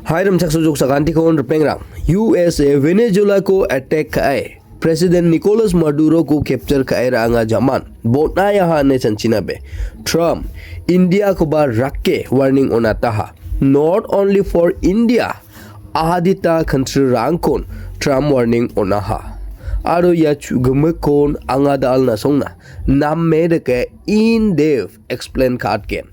Hiram Chaksujok Sakanti ko on pengrang USA Venezuela ko attack kai President Nicolas Maduro ko capture kai ranga jaman botna ya ne chanchina be Trump India ko ba rakke warning onata ha not only for India ahadita country rangkon Trump warning onaha aro ya chugumekon anga dal na songna namme de ke in depth explain card ken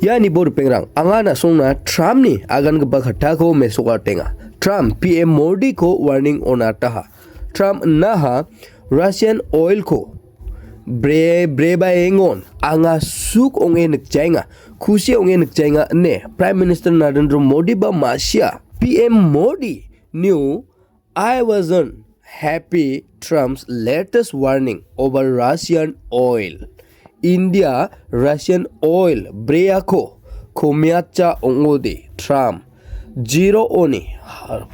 yani bor pengrang anga na songna Trump ni agan ga bakhatta ko mesoka tenga Trump PM Modi ko warning onata ha Trump naha Russian oil ko bre ba engon anga suk onge nikjainga khusi onge nikjainga ne Prime Minister Narendra Modi ba Masia PM Modi knew I wasn't happy Trump's latest warning over Russian oil India Russian oil brea ko komiacha ongode Trump zero oni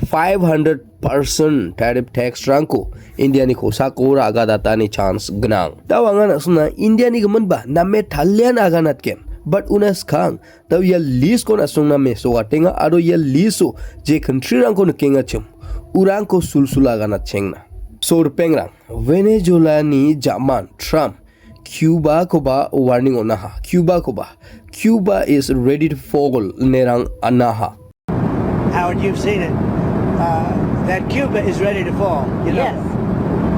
500% tariff tax ranko India ni ko sakura aga data ni chance gnang tawanga na suna India ni gaman ba namme thalian aga natken but unas khang taw ya list ko na sungna me so atenga aro ya liso je country ranko na kenga chum urang ko sulsula aga na chengna sor pengrang Venezuela ni jaman Trump Cuba ko ba warning onaha Cuba ko ba Cuba is ready to fall nerang anaha Howard, you've seen it. That Cuba is ready to fall. You know? Yes.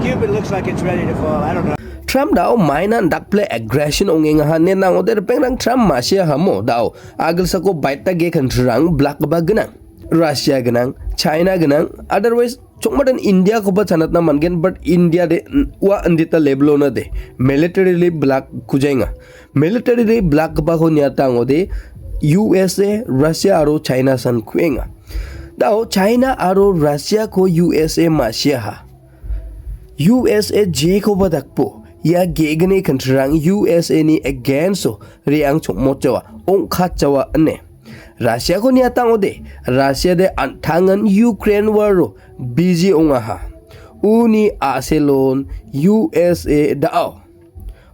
Cuba looks like it's ready to fall. I don't know. Trump daw mainan dakple aggression ongenga hanen nang oder pengrang Trump masya hamo daw agil sako baita ge kantrang black ba ganang Russia ganang China ganang otherwise chokmadan India ko ba chanat na mangen but India de wa andita leblo na de militarily black kujenga militarily black ba ho nyata ngode USA Russia aro China san kuenga daw China aro Russia ko USA masya ha USA je ko ba dakpo ya gegne kantrang USA ni again so riang chokmo chawa ong khat chawa ane Russia ko niya tang ode Russia de antangan Ukraine war ro busy onga ha uni aselon USA dao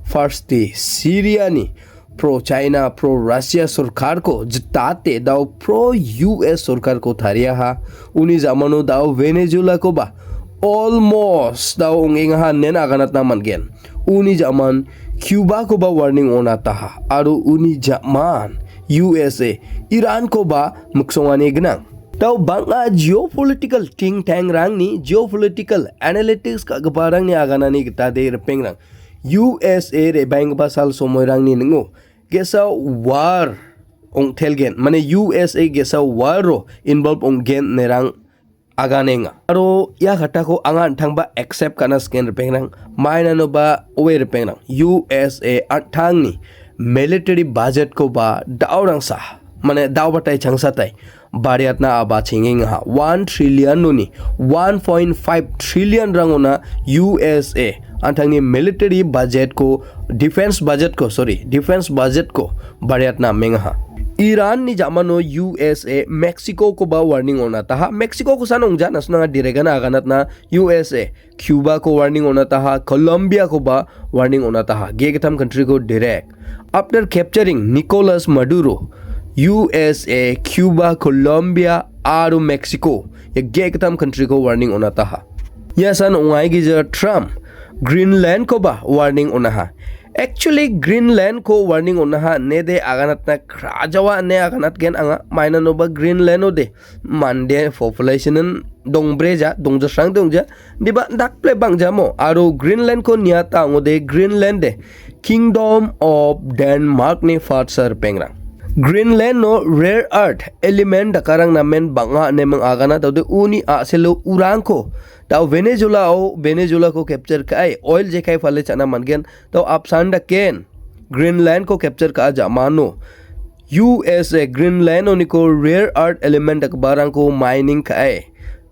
first day Syria ni pro China pro Russia सरकार को जिताते दाव pro US सरकार को थारिया हा uni zamano दाव Venezuela को बा almost daw ungenga nen aganat naman gen uni zaman Cuba ko ba warning onata ha aro uni zaman USA Iran ko ba muksongani gnang daw banga geopolitical think tank rang ni geopolitical analytics ka gabarang ni aganani kita de pengrang USA re bang basal somoyrang ni ngo gesa war ong telgen mane USA gesa war ro involve ong gen nerang aganenga aro ya khata ko angan thangba accept kana scan repengrang maina no ba owe repengrang USA athang ni military budget ko ba daurang sa mane daw batai changsa tai bariat na aba chinging ha 1 trillion no ni 1.5 trillion rangona USA athang ni military budget ko defense budget ko bariat na menga ha Iran ni jamano USA Mexico ko ba warning onata ha Mexico ko sanong janas na direga na aganat na USA Cuba ko warning onata ha Colombia ko ba warning onata ha gegatam country ko direct after capturing Nicolas Maduro USA Cuba Colombia aro Mexico ye gegatam country ko warning onata ha yasan ungai gi Trump Greenland ko ba warning onaha actually Greenland ko warning onaha ne de aganat na krajawa ne aganat gen anga maina no ba Greenland ode mande population dongbreja dongja sang dongja diba dakple bangja mo aro Greenland ko niata ngode Greenland de Kingdom of Denmark ni fatsar pengrang Greenland no rare earth element dakarang namen banga ne mang agana tawde uni aselo urang ko taw Venezuela ko capture kai oil je kai phale chana mangen taw apsan da ken Greenland ko capture ka jamano USA Greenland oni ko rare earth element dak barang ko mining kai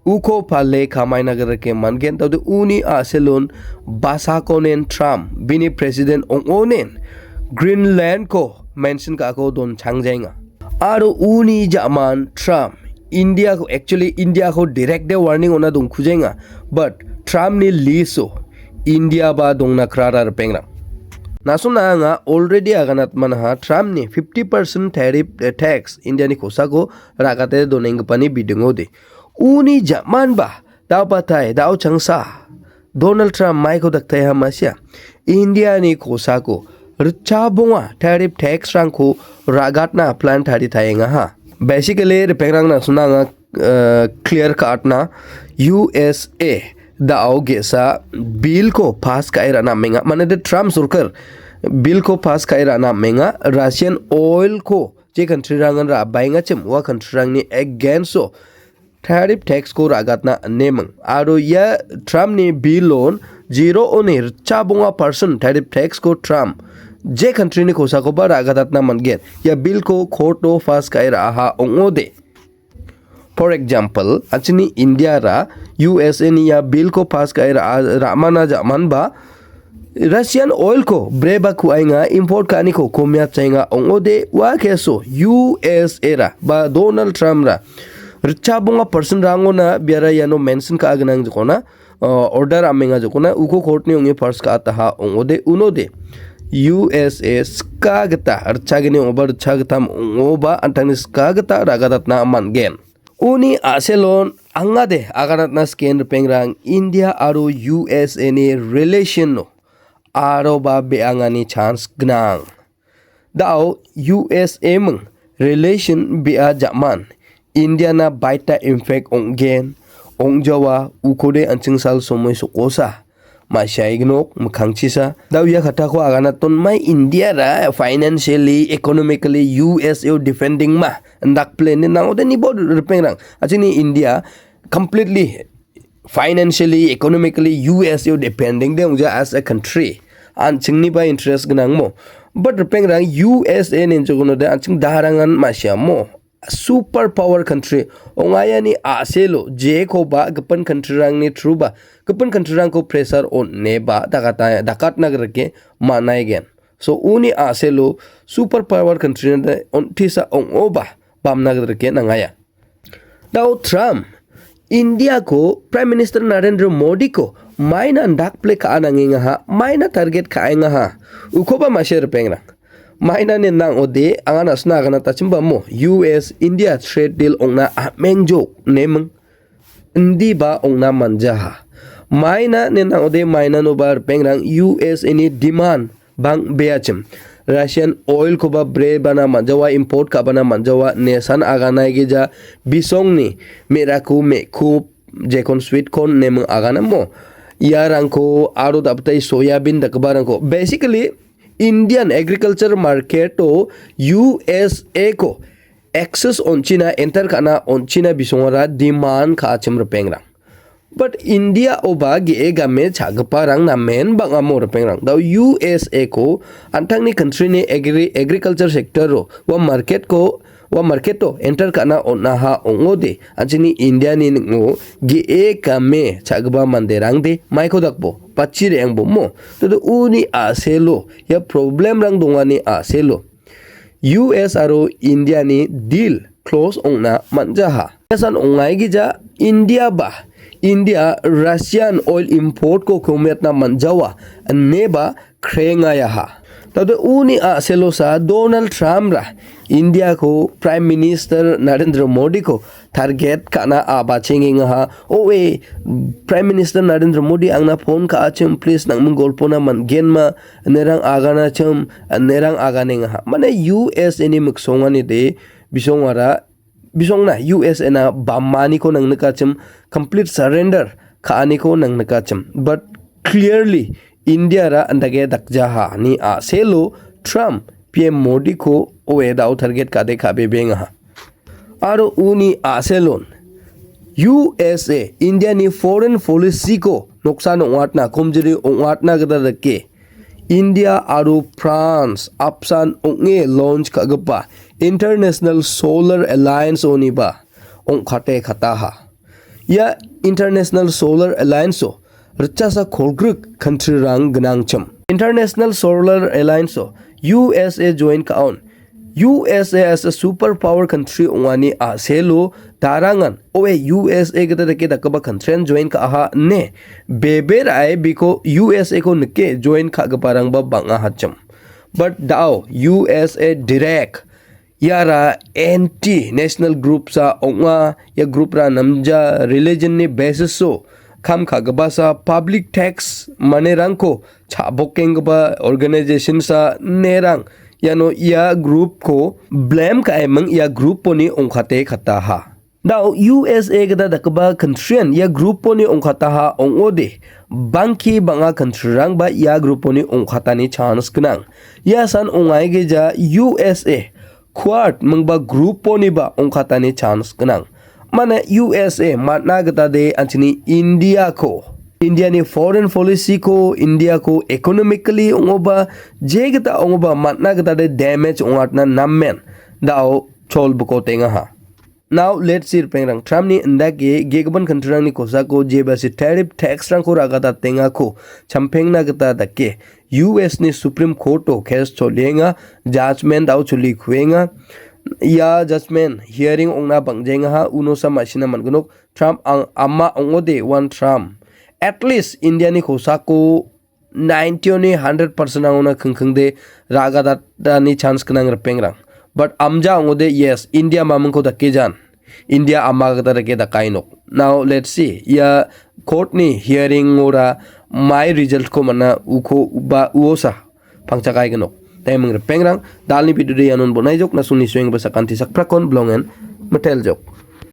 uko phale khamai nagar ke mangen taw de uni aselon basa konen Trump bini president onen Greenland ko mention ka ko don changjainga aro uni jaman Trump India ko actually India ko direct de warning ona dong khujenga but Trump ni liso India ba dong na krara pengra Nasuna nga already aganat manha Trump ni 50% tariff tax India ni kosako rakate doneng pani bidungo de. Uni zaman ba daw patay daw changsa. Donald Trump mai ko daktay hamasya. India ni kosako richa bunga tariff tax rang ko ragat na plan thari thayenga ha. Basically repengrang na suna nga clear cut na USA दाओ गेसा bill को पास कायरा ना मेंगा माने दे Trump सरकार bill को पास कायरा ना मेंगा Russian oil को जे country रांगन रा बाइंगा चम वा कंट्री रांगनी अगेंस्ट सो टैरिफ टैक्स को रागत ना नेमंग आरो या ट्रम्प ने बिल लोन 0 ओने चाबुंगा % टैरिफ टैक्स को ट्रम्प जे कंट्री ने कोसा को बा रागत ना मनगे या बिल को खोटो पास कायरा हा ओंगो दे. For example, achini India ra USA ni ya bill ko pass kai ramana zaman ba Russian oil ko breba ku ainga import kani ko komya chainga ongode wa keso USA ra ba Donald Trump ra richa bunga person rango na biara yano mention ka agnang jokona order amenga jokona uko court ni onge first ka ta ongode unode USA skagata archagini over chagtam ongoba antani skagata ragadatna mangen Uni aselon angade aganat na skin pengrang India aro USA ni relation no aro ba beangani chance gnang dao USA meng relation bia zaman India na baita infect ongen ongjawa ukode anching sal somoy sukosa masyaigno mukhangchisa daw ya khata ko agana ton mai India ra financially economically USA defending ma ndak plane ni nang odeni bod repengrang achini India completely financially economically USA depending de ongja as a country an chingni ba interest gnang mo but repengrang USA nin jogono de anching darangan masya mo super power country ongaya ni aselo je ko ba gapan country rang ni true ba gapan country rang ko pressure on ne ba dakat nagar ke manai gen so uni aselo super power country na on tisa ong oba bam nagar ke nangaya now Trump India ko Prime Minister Narendra Modi ko maina ndak play ka ananginga ha maina target ka ainga ha ukoba masher pengrang Maina ni nang ode angan asna kana tachimba mo US India trade deal ongna mengjo nemeng ndi ba ongna manjaha maina ni nang ode maina no bar pengrang US ini demand bang beachim Russian oil ko ba bre bana manjawa import ka bana manjawa nesan agana ge ja bisong ni meraku me ku je kon sweet corn nemeng agana mo yarang ko aro dabtai soyabin dakbaran ko basically Indian agriculture market to USA ko access on China enter kana on China bisongara demand ka achim pengrang but India oba ge ega me chagparang na men bang amor pengrang da USA ko antang ni country ni agriculture sector ro wa market to enter kana onaha ongode achini India ni ngo ge ega me chagba manderang de maiko dakbo pachire engbo mo to uni aselo ya problem rang dongani aselo US aro India ni deal close ongna manjaha san ongai gija India ba India Russian oil import ko komet na manjawa neba krenga ya ha tado uni aselo sa Donald Trump ra India ko Prime Minister Narendra Modi ko target kana aba chinging ha owe Prime Minister Narendra Modi angna phone ka achim please nang mungolpo na man genma nerang agana chum nerang aganing ha mane US ini muksongani de bisongara bisongna US na bamani ko nang nakachim complete surrender ka ani ko nang nakachim but clearly India ra andage dakjaha ni a selo Trump PM Modi ko owe da target ka dekha be benga aro uni aselon USA India ni foreign policy ko noksan ongwatna komjiri ongwatna gada rake India aro France apsan onge launch kagapa International Solar Alliance oni ba ong khate khata ha ya International Solar Alliance so rachasa khorgruk country rang gnang cham International Solar Alliance so USA join ka on USA as a superpower country ongani a selo tarangan oe USA gata ke dakaba country join ka aha ne beber ai biko USA ko neke join kha ga parang ba banga hacham but dao USA direct yara anti national group sa onga ya group ra namja religion ni basis so kam kha ga ba sa public tax manerang ko chabokeng ba organization sa nerang yano ya group ko blame ka emang ya group poni ongkhate khata ha daw USA gada dakba country ya group poni ongkhata ha ongode bangki banga country rang ba ya group poni ongkhata ni chance knang ya san ongai ge ja USA quart mangba group poni ba ongkhata ni chance knang mana USA matna gata de anchini India ko India ni foreign policy ko India ko economically ongoba jegata ongoba matna gata de damage ongatna nammen dao chol buko tenga ha now let's see pengrang Trump ni ndage gegaban kantrang ni kosa ko jeba si tariff tax rang ko ragata tenga ko champeng na gata dake US ni Supreme Court to case cholenga judgment dao chuli khuenga ya judgment hearing ongna bangjenga ha uno sa masina mangunok Trump ang amma ongode one Trump at least India ni khosa ko 90 ni 100% angona khengkheng de raga da ni chance kanang pengrang but amja angode yes India mamang ko dakke jan India amma ga da ke da kainok now let's see ya court ni hearing ora my result ko mana uko ba uosa pangcha kai ganok taimang pengrang dalni video de anon bonai jok na suni swing basa kanti sak prakon blongen metel jok